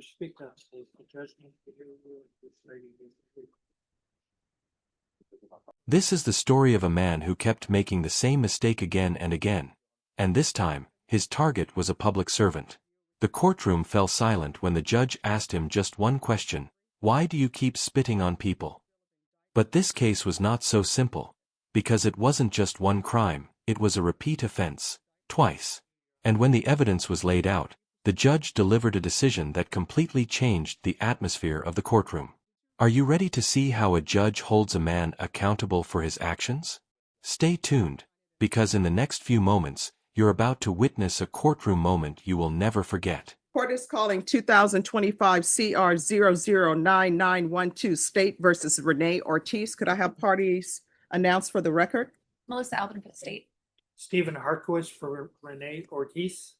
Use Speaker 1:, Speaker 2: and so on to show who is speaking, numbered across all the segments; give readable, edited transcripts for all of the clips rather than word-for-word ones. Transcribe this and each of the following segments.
Speaker 1: speak up, please. The judge needs to hear you. This lady needs to hear you.
Speaker 2: This is the story of a man who kept making the same mistake again and again. And this time, his target was a public servant. The courtroom fell silent when the judge asked him just one question: why do you keep spitting on people? But this case was not so simple. Because it wasn't just one crime, it was a repeat offense. Twice. And when the evidence was laid out, the judge delivered a decision that completely changed the atmosphere of the courtroom. Are you ready to see how a judge holds a man accountable for his actions? Stay tuned, because in the next few moments, you're about to witness a courtroom moment you will never forget.
Speaker 3: Court is calling 2025 CR 009912 State versus Rene Ortiz. Could I have parties announced for the record?
Speaker 4: Melissa Alvin for the state.
Speaker 1: Stephen Harkowitz for Rene Ortiz.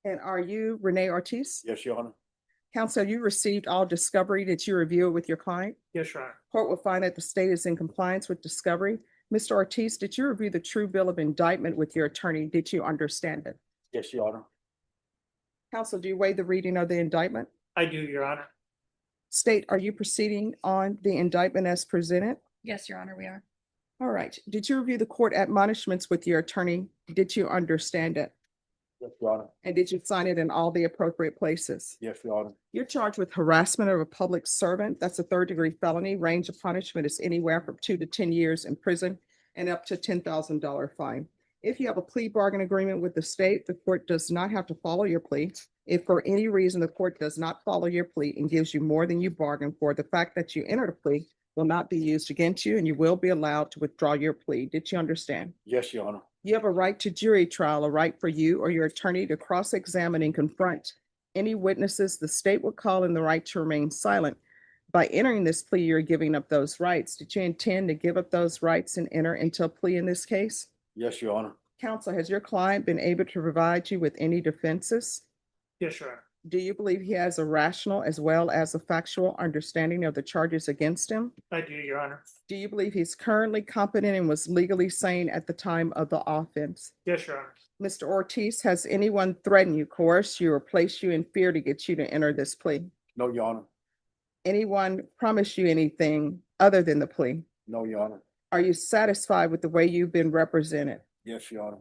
Speaker 3: And are you Rene Ortiz?
Speaker 5: Yes, Your Honor.
Speaker 3: Counsel, you received all discovery. Did you review it with your client?
Speaker 1: Yes, Your Honor.
Speaker 3: Court will find that the state is in compliance with discovery. Mr. Ortiz, did you review the true bill of indictment with your attorney? Did you understand it?
Speaker 5: Yes, Your Honor.
Speaker 3: Counsel, do you waive the reading of the indictment?
Speaker 1: I do, Your Honor.
Speaker 3: State, are you proceeding on the indictment as presented?
Speaker 4: Yes, Your Honor, we are.
Speaker 3: All right. Did you review the court admonishments with your attorney? Did you understand it?
Speaker 5: Yes, Your Honor.
Speaker 3: And did you sign it in all the appropriate places?
Speaker 5: Yes, Your Honor.
Speaker 3: You're charged with harassment of a public servant. That's a third-degree felony. Range of punishment is anywhere from 2 to 10 years in prison and up to $10,000 fine. If you have a plea bargain agreement with the state, the court does not have to follow your plea. If for any reason the court does not follow your plea and gives you more than you bargained for, the fact that you entered a plea will not be used against you and you will be allowed to withdraw your plea. Did you understand?
Speaker 5: Yes, Your Honor.
Speaker 3: You have a right to jury trial, a right for you or your attorney to cross-examine and confront any witnesses the state will call, and the right to remain silent. By entering this plea, you're giving up those rights. Did you intend to give up those rights and enter into a plea in this case?
Speaker 5: Yes, Your Honor.
Speaker 3: Counsel, has your client been able to provide you with any defenses?
Speaker 1: Yes, Your Honor.
Speaker 3: Do you believe he has a rational as well as a factual understanding of the charges against him?
Speaker 1: I do, Your Honor.
Speaker 3: Do you believe he's currently competent and was legally sane at the time of the offense?
Speaker 1: Yes, Your Honor.
Speaker 3: Mr. Ortiz, has anyone threatened you, coerced you, or placed you in fear to get you to enter this plea?
Speaker 5: No, Your Honor.
Speaker 3: Anyone promised you anything other than the plea?
Speaker 5: No, Your Honor.
Speaker 3: Are you satisfied with the way you've been represented?
Speaker 5: Yes, Your Honor.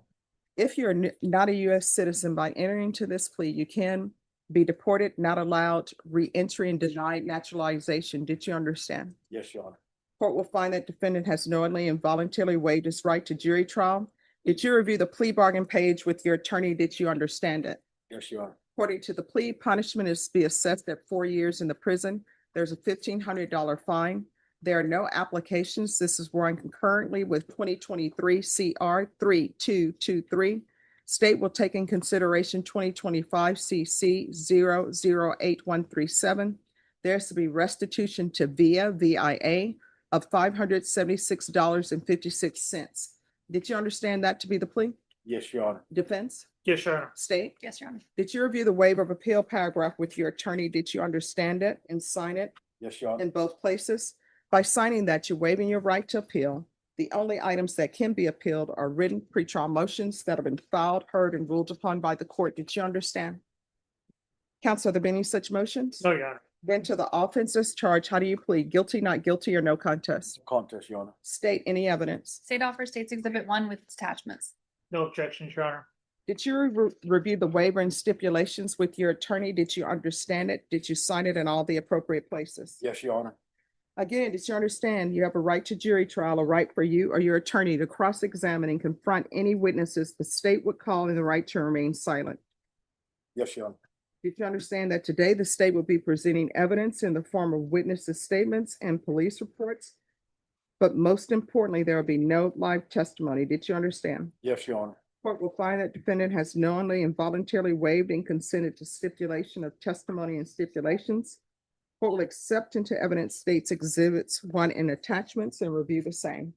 Speaker 3: If you're not a U.S. citizen, by entering into this plea, you can be deported, not allowed re-entry, and denied naturalization. Did you understand?
Speaker 5: Yes, Your Honor.
Speaker 3: Court will find that defendant has knowingly and voluntarily waived his right to jury trial. Did you review the plea bargain page with your attorney? Did you understand it?
Speaker 5: Yes, Your Honor.
Speaker 3: According to the plea, punishment is to be assessed at 4 years in the prison. There's a $1,500 fine. There are no applications. This is run concurrently with 2023 CR 3223. State will take in consideration 2025 CC 008137. There's to be restitution to VIA of $576.56. Did you understand that to be the plea?
Speaker 5: Yes, Your Honor.
Speaker 3: Defense?
Speaker 1: Yes, Your Honor.
Speaker 3: State?
Speaker 4: Yes, Your Honor.
Speaker 3: Did you review the waiver of appeal paragraph with your attorney? Did you understand it and sign it
Speaker 5: Yes, Your Honor.
Speaker 3: in both places? By signing that, you're waiving your right to appeal. The only items that can be appealed are written pretrial motions that have been filed, heard, and ruled upon by the court. Did you understand? Counsel, have there been any such motions?
Speaker 1: No, Your Honor.
Speaker 3: Then to the offenses charged, how do you plead? Guilty, not guilty, or no contest?
Speaker 5: Contest, Your Honor.
Speaker 3: State any evidence.
Speaker 4: State offers State's Exhibit 1 with its attachments.
Speaker 1: No objections, Your Honor.
Speaker 3: Did you review the waiver and stipulations with your attorney? Did you understand it? Did you sign it in all the appropriate places?
Speaker 5: Yes, Your Honor.
Speaker 3: Again, did you understand you have a right to jury trial, a right for you or your attorney to cross-examine and confront any witnesses the state would call, and the right to remain silent?
Speaker 5: Yes, Your Honor.
Speaker 3: Did you understand that today the state will be presenting evidence in the form of witnesses' statements and police reports? But most importantly, there will be no live testimony. Did you understand?
Speaker 5: Yes, Your Honor.
Speaker 3: Court will find that defendant has knowingly and voluntarily waived and consented to stipulation of testimony and stipulations. Court will accept into evidence State's Exhibits 1 and attachments and review the same.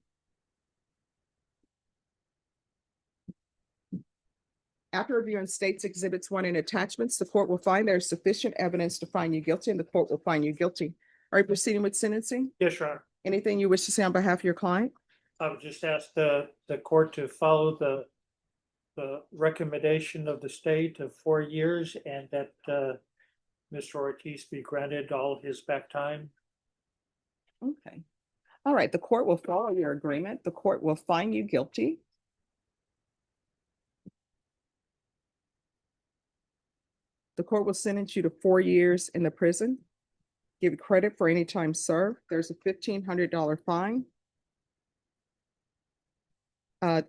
Speaker 3: After reviewing State's Exhibits 1 and attachments, the court will find there is sufficient evidence to find you guilty, and the court will find you guilty. Are you proceeding with sentencing?
Speaker 1: Yes, Your Honor.
Speaker 3: Anything you wish to say on behalf of your client?
Speaker 1: I would just ask the court to follow the recommendation of the state of 4 years, and that Mr. Ortiz be granted all his back time.
Speaker 3: Okay. All right, the court will follow your agreement. The court will find you guilty. The court will sentence you to 4 years in the prison. Give you credit for any time served. There's a $1,500 fine.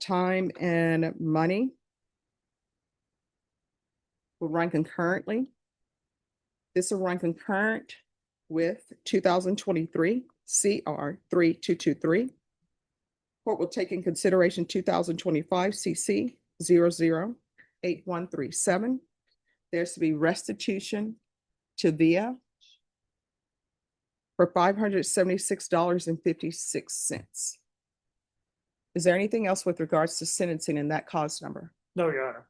Speaker 3: Time and money will run concurrently. This will run concurrent with 2023 CR 3223. Court will take in consideration 2025 CC 008137. There's to be restitution to VIA for $576.56. Is there anything else with regards to sentencing in that cause number?
Speaker 1: No, Your Honor.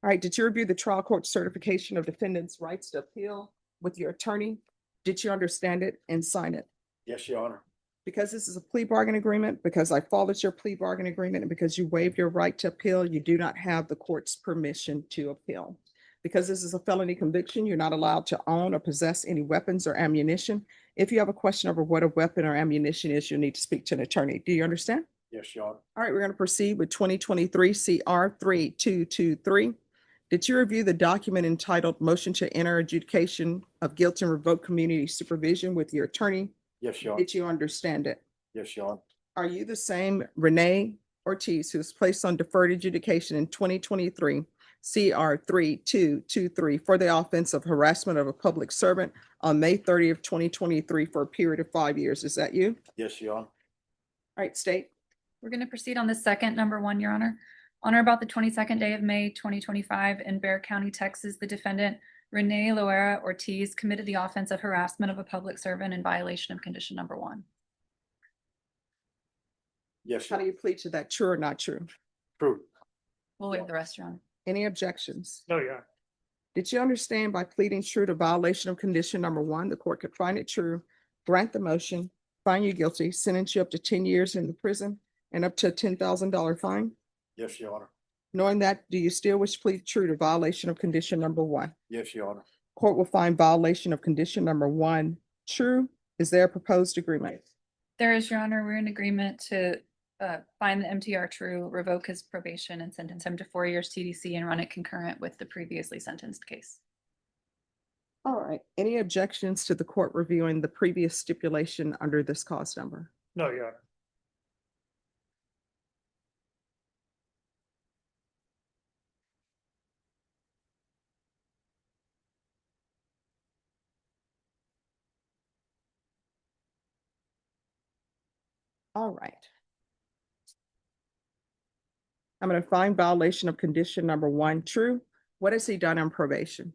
Speaker 3: All right, did you review the trial court certification of defendant's rights to appeal with your attorney? Did you understand it and sign it?
Speaker 5: Yes, Your Honor.
Speaker 3: Because this is a plea bargain agreement, because I followed your plea bargain agreement, and because you waived your right to appeal, you do not have the court's permission to appeal. Because this is a felony conviction, you're not allowed to own or possess any weapons or ammunition. If you have a question over what a weapon or ammunition is, you'll need to speak to an attorney. Do you understand?
Speaker 5: Yes, Your Honor.
Speaker 3: All right, we're going to proceed with 2023 CR 3223. Did you review the document entitled Motion to Enter Adjudication of Guilt and Revoke Community Supervision with your attorney?
Speaker 5: Yes, Your Honor.
Speaker 3: Did you understand it?
Speaker 5: Yes, Your Honor.
Speaker 3: Are you the same Rene Ortiz who was placed on deferred adjudication in 2023 CR 3223 for the offense of harassment of a public servant on May 30th, 2023 for a period of 5 years? Is that you?
Speaker 5: Yes, Your Honor.
Speaker 3: All right, state.
Speaker 4: We're going to proceed on the second, number one, Your Honor. On or about the 22nd day of May, 2025 in Bexar County, Texas, the defendant Rene Ortiz committed the offense of harassment of a public servant in violation of condition number 1.
Speaker 5: Yes,
Speaker 3: How
Speaker 5: Your
Speaker 3: do you plead to that? True or not true?
Speaker 5: True.
Speaker 4: We'll waive the rest, Your Honor.
Speaker 3: Any objections?
Speaker 1: No, Your Honor.
Speaker 3: Did you understand by pleading true to violation of condition number 1, the court could find it true, grant the motion, find you guilty, sentence you up to 10 years in the prison and up to a $10,000 fine?
Speaker 5: Yes, Your Honor.
Speaker 3: Knowing that, do you still wish to plead true to violation of condition number 1?
Speaker 5: Yes, Your Honor.
Speaker 3: Court will find violation of condition number 1 true. Is there a proposed agreement?
Speaker 4: There is, Your Honor. We're in agreement to find the MTR true, revoke his probation, and sentence him to 4 years TDC and run it concurrent with the previously sentenced case.
Speaker 3: All right. Any objections to the court reviewing the previous stipulation under this cause number?
Speaker 1: No, Your Honor.
Speaker 3: All right. I'm going to find violation of condition number 1 true. What has he done on probation?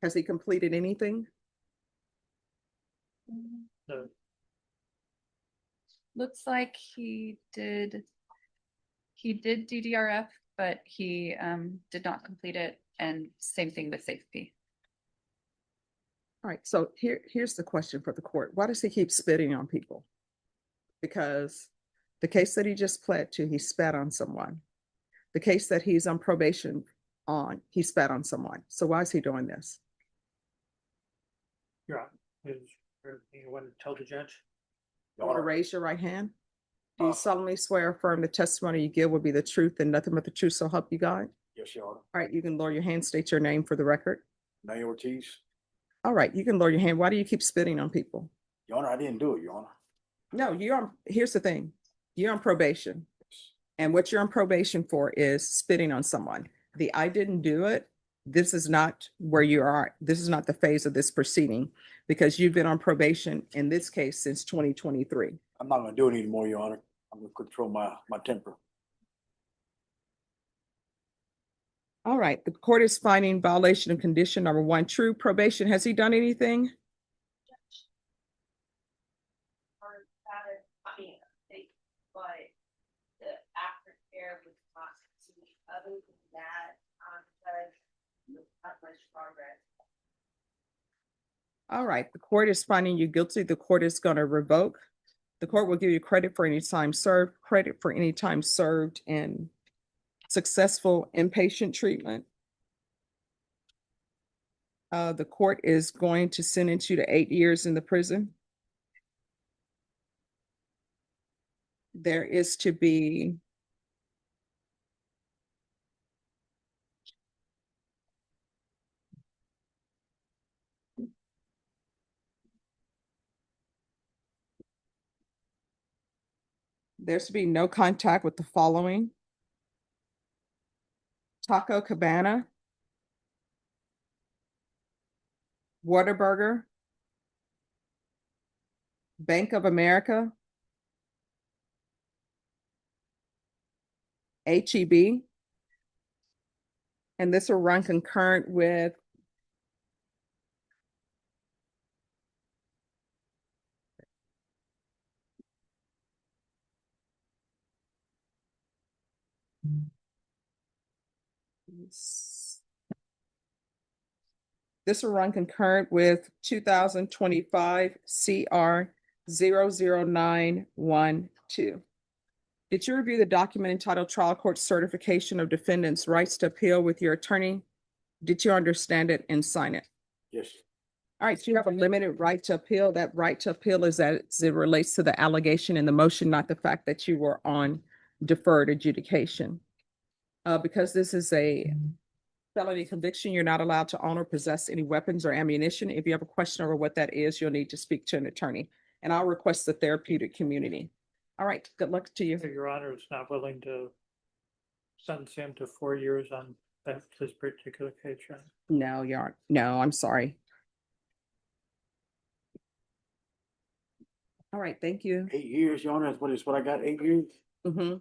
Speaker 3: Has he completed anything?
Speaker 1: No.
Speaker 4: Looks like he did DDRF, but he did not complete it, and same thing with SafeP.
Speaker 3: All right, so here's the question for the court. Why does he keep spitting on people? Because the case that he just pled to, he spat on someone. The case that he's on probation on, he spat on someone. So why is he doing this?
Speaker 1: Your Honor. You want to tell the judge?
Speaker 3: You want to raise your right hand? Do
Speaker 5: Uh,
Speaker 3: you solemnly swear or affirm the testimony you give will be the truth and nothing but the truth, so help you God?
Speaker 5: Yes, Your Honor.
Speaker 3: All right, you can lower your hand, state your name for the record.
Speaker 5: Rene Ortiz.
Speaker 3: All right, you can lower your hand. Why do you keep spitting on people?
Speaker 5: Your Honor, I didn't do it, Your Honor.
Speaker 3: No, here's the thing. You're on probation. And what you're on probation for is spitting on someone. The I didn't do it. This is not where you are. This is not the phase of this proceeding because you've been on probation in this case since 2023.
Speaker 5: I'm not gonna do it anymore, Your Honor. I'm gonna control my temper.
Speaker 3: All right, the court is finding violation of condition number 1 true. Probation, has he done anything?
Speaker 6: But the aftercare was not seen. Other than that, Judge, not much progress.
Speaker 3: All right, the court is finding you guilty. The court is going to revoke. The court will give you credit for any time served, credit for any time served in successful inpatient treatment. The court is going to sentence you to 8 years in the prison. There is to be no contact with the following: Taco Cabana, Whataburger, Bank of America, HEB, and this will run concurrent with this will run concurrent with 2025 CR 00912. Did you review the document entitled Trial Court Certification of Defendant's Rights to Appeal with your attorney? Did you understand it and sign it?
Speaker 5: Yes.
Speaker 3: All right, so you have a limited right to appeal. That right to appeal is as it relates to the allegation in the motion, not the fact that you were on deferred adjudication. Because this is a felony conviction, you're not allowed to own or possess any weapons or ammunition. If you have a question over what that is, you'll need to speak to an attorney. And I'll request the therapeutic community. All right, good luck to you.
Speaker 1: Your Honor is not willing to sentence him to 4 years on this particular case, Your Honor.
Speaker 3: No, you aren't. No, I'm sorry. All right, thank you.
Speaker 5: 8 years, Your Honor, is what I got, 8 years?
Speaker 3: Mm-hmm.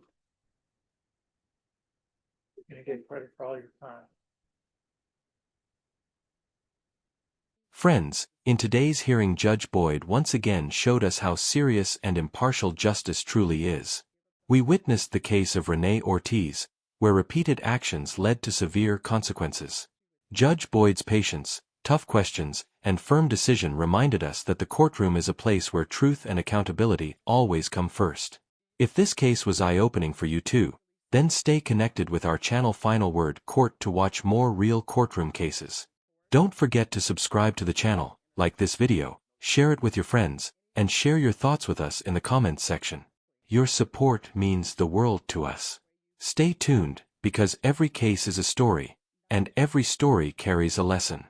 Speaker 1: You're gonna get credit for all your time.
Speaker 2: Friends, in today's hearing, Judge Boyd once again showed us how serious and impartial justice truly is. We witnessed the case of Rene Ortiz, where repeated actions led to severe consequences. Judge Boyd's patience, tough questions, and firm decision reminded us that the courtroom is a place where truth and accountability always come first. If this case was eye-opening for you too, then stay connected with our channel Final Word Court to watch more real courtroom cases. Don't forget to subscribe to the channel, like this video, share it with your friends, and share your thoughts with us in the comments section. Your support means the world to us. Stay tuned, because every case is a story, and every story carries a lesson.